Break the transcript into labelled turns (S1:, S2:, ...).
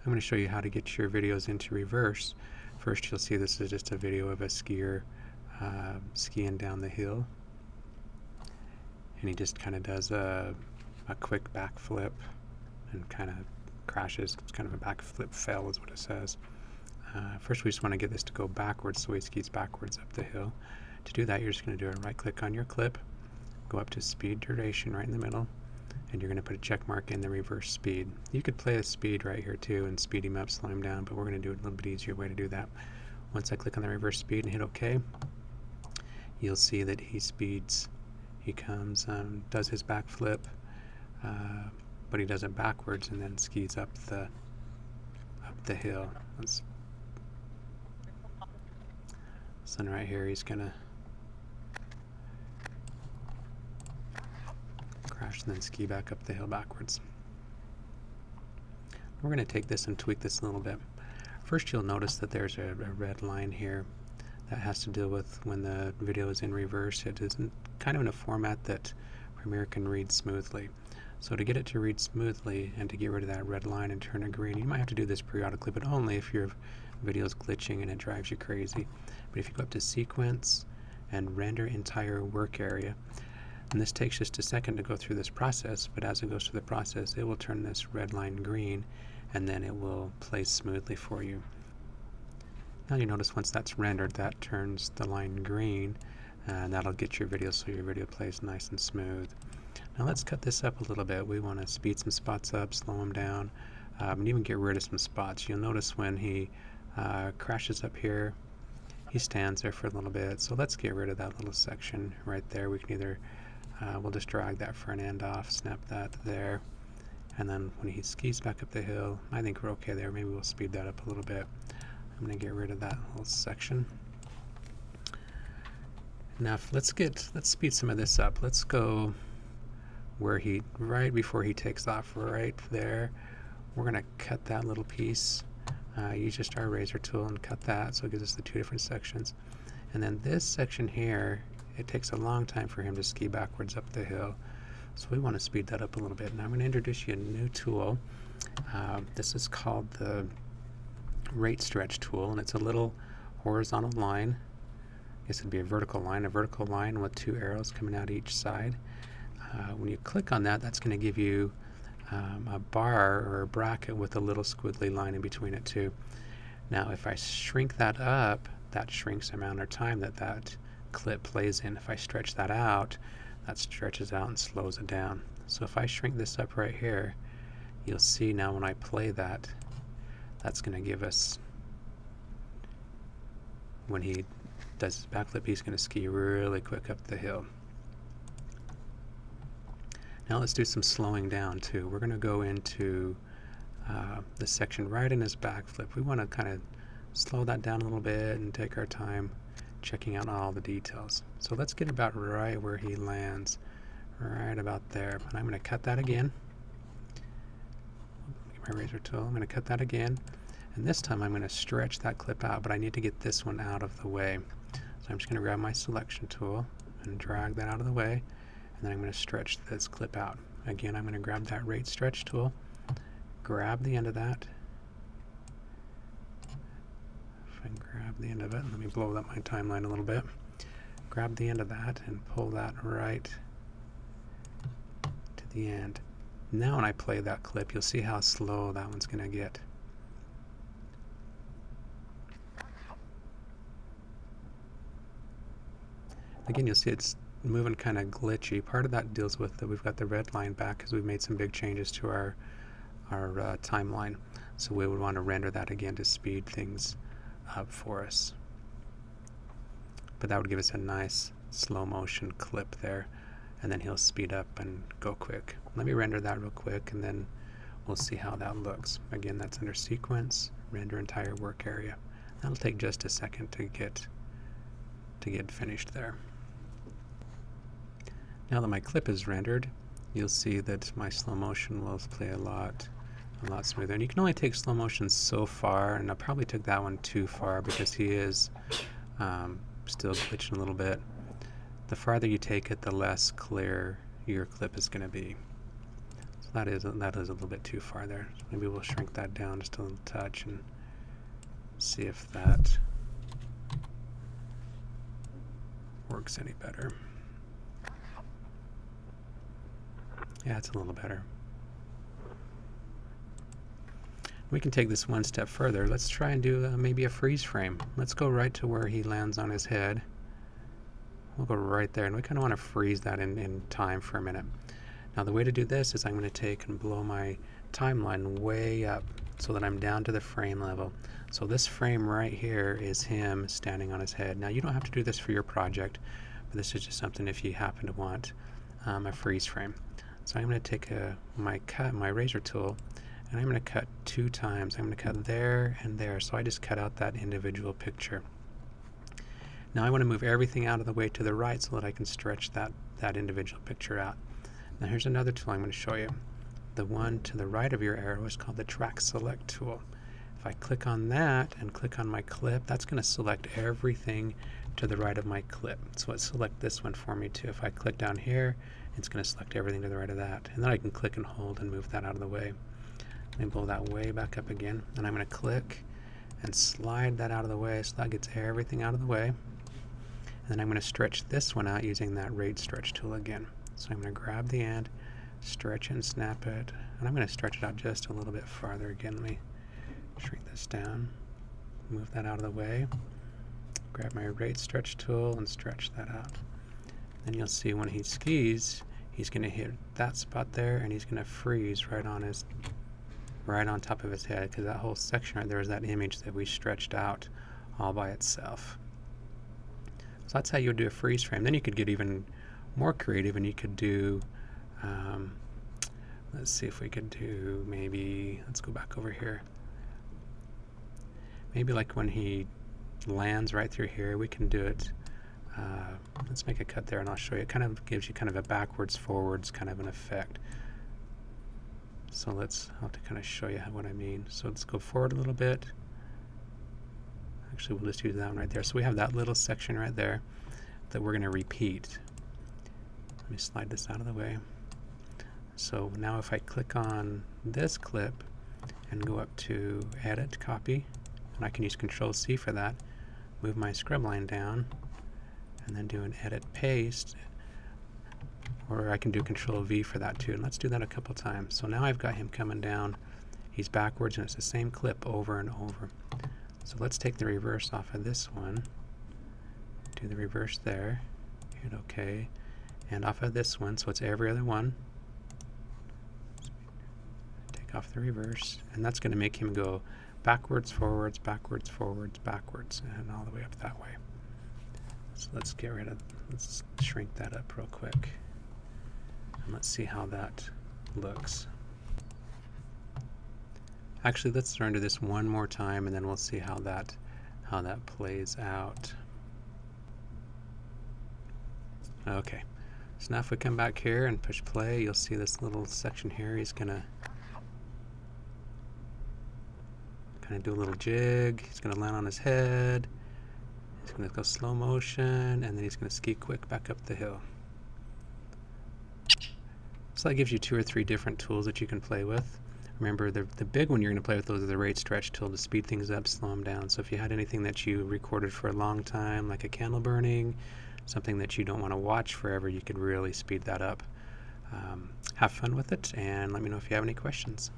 S1: I'm going to show you how to get your videos into reverse. First, you'll see this is just a video of a skier skiing down the hill, and he just kind of does a quick backflip and kind of crashes. It's kind of a backflip fail is what it says. First, we just want to get this to go backwards, so he skis backwards up the hill. To do that, you're just going to do a right click on your clip, go up to speed duration right in the middle, and you're going to put a check mark in the reverse speed. You could play a speed right here too and speed him up, slow him down, but we're going to do it a little bit easier way to do that. Once I click on the reverse speed and hit OK, you'll see that he speeds. He comes, does his backflip, but he does it backwards and then skis up the hill. So right here he's gonna crash and then ski back up the hill backwards. We're going to take this and tweak this a little bit. First, you'll notice that there's a red line here that has to deal with when the video is in reverse. It isn't kind of in a format that Premiere can read smoothly. So to get it to read smoothly and to get rid of that red line and turn it green, you might have to do this periodically, but only if your video is glitching and it drives you crazy. But if you go up to Sequence and Render Entire Work Area, and this takes just a second to go through this process, but as it goes through the process, it will turn this red line green, and then it will play smoothly for you. Now you notice once that's rendered, that turns the line green, and that'll get your video so your video plays nice and smooth. Now let's cut this up a little bit. We want to speed some spots up, slow them down, and even get rid of some spots. You'll notice when he crashes up here, he stands there for a little bit. So let's get rid of that little section right there. We can either we'll just drag that front end off, snap that there, and then when he skis back up the hill, I think we're okay there. Maybe we'll speed that up a little bit. I'm going to get rid of that whole section. Now let's speed some of this up. Let's go where right before he takes off, right there. We're going to cut that little piece. Use just our razor tool and cut that, so it gives us the two different sections. And then this section here, it takes a long time for him to ski backwards up the hill, so we want to speed that up a little bit. Now I'm going to introduce you a new tool. This is called the Rate Stretch tool, and it's a little horizontal line. I guess it'd be a vertical line with two arrows coming out each side. When you click on that, that's going to give you a bar or a bracket with a little squiggly line in between it too. Now if I shrink that up, that shrinks the amount of time that clip plays in. If I stretch that out, that stretches out and slows it down. So if I shrink this up right here, you'll see now when I play that, that's going to give us, when he does his backflip, he's going to ski really quick up the hill. Now let's do some slowing down too. We're going to go into the section right in his backflip. We want to kind of slow that down a little bit and take our time checking out all the details. So let's get about right where he lands, right about there. And I'm going to cut that again. Get my razor tool. I'm going to cut that again. And this time I'm going to stretch that clip out, but I need to get this one out of the way. So I'm just going to grab my selection tool and drag that out of the way. And then I'm going to stretch this clip out. Again, I'm going to grab that rate stretch tool, grab the end of that. If I can grab the end of it, let me blow up my timeline a little bit. Grab the end of that and pull that right to the end. Now when I play that clip, you'll see how slow that one's going to get. Again, you'll see it's moving kind of glitchy. Part of that deals with that we've got the red line back because we've made some big changes to our timeline. So we would want to render that again to speed things up for us. But that would give us a nice slow motion clip there, and then he'll speed up and go quick. Let me render that real quick and then we'll see how that looks. Again, that's under Sequence, Render Entire Work Area. That'll take just a second to get finished there. Now that my clip is rendered, you'll see that my slow motion will play a lot smoother. And you can only take slow motion so far, and I probably took that one too far because he is still glitching a little bit. The farther you take it, the less clear your clip is going to be. So that is a little bit too far there. So maybe we'll shrink that down just a little touch and see if that works any better. Yeah, it's a little better. We can take this one step further. Let's try and do maybe a freeze frame. Let's go right to where he lands on his head. We'll go right there, and we kind of want to freeze that in time for a minute. Now the way to do this is I'm going to take and blow my timeline way up so that I'm down to the frame level. So this frame right here is him standing on his head. Now you don't have to do this for your project, but this is just something if you happen to want a freeze frame. So I'm going to take my razor tool, and I'm going to cut 2 times. I'm going to cut there and there. So I just cut out that individual picture. Now I want to move everything out of the way to the right so that I can stretch that individual picture out. Now here's another tool I'm going to show you. The one to the right of your arrow is called the Track Select tool. If I click on that and click on my clip, that's going to select everything to the right of my clip. So let's select this one for me too. If I click down here, it's going to select everything to the right of that. And then I can click and hold and move that out of the way. Let me blow that way back up again. And I'm going to click and slide that out of the way so that gets everything out of the way. And then I'm going to stretch this one out using that Rate Stretch tool again. So I'm going to grab the end, stretch it and snap it. And I'm going to stretch it out just a little bit farther again. Let me shrink this down, move that out of the way, grab my Rate Stretch tool and stretch that out. Then you'll see when he skis, he's going to hit that spot there and he's going to freeze right on top of his head, because that whole section right there is that image that we stretched out all by itself. So that's how you would do a freeze frame. Then you could get even more creative and you could do, let's see if we could do maybe, let's go back over here. Maybe like when he lands right through here, we can do it. Let's make a cut there and I'll show you. It kind of gives you kind of a backwards, forwards kind of an effect. So I'll have to kind of show you what I mean. So let's go forward a little bit. Actually, we'll just use that one right there. So we have that little section right there that we're going to repeat. Let me slide this out of the way. So now if I click on this clip and go up to Edit, Copy, and I can use Control-C for that, move my scrub line down, and then do an Edit, Paste, or I can do Control-V for that too. And let's do that a couple times. So now I've got him coming down. He's backwards and it's the same clip over and over. So let's take the reverse off of this one. Do the reverse there. Hit OK. And off of this one, so it's every other one. Take off the reverse. And that's going to make him go backwards, forwards, backwards, forwards, backwards, and all the way up that way. So let's shrink that up real quick. And let's see how that looks. Actually, let's run to this one more time and then we'll see how that plays out. Okay, so now if we come back here and push play, you'll see this little section here. He's gonna kind of do a little jig. He's gonna land on his head. He's gonna go slow motion, and then he's gonna ski quick back up the hill. So that gives you 2 or 3 different tools that you can play with. Remember, the big one you're going to play with those are the Rate Stretch tool to speed things up, slow them down. So if you had anything that you recorded for a long time, like a candle burning, something that you don't want to watch forever, you could really speed that up. Have fun with it, and let me know if you have any questions.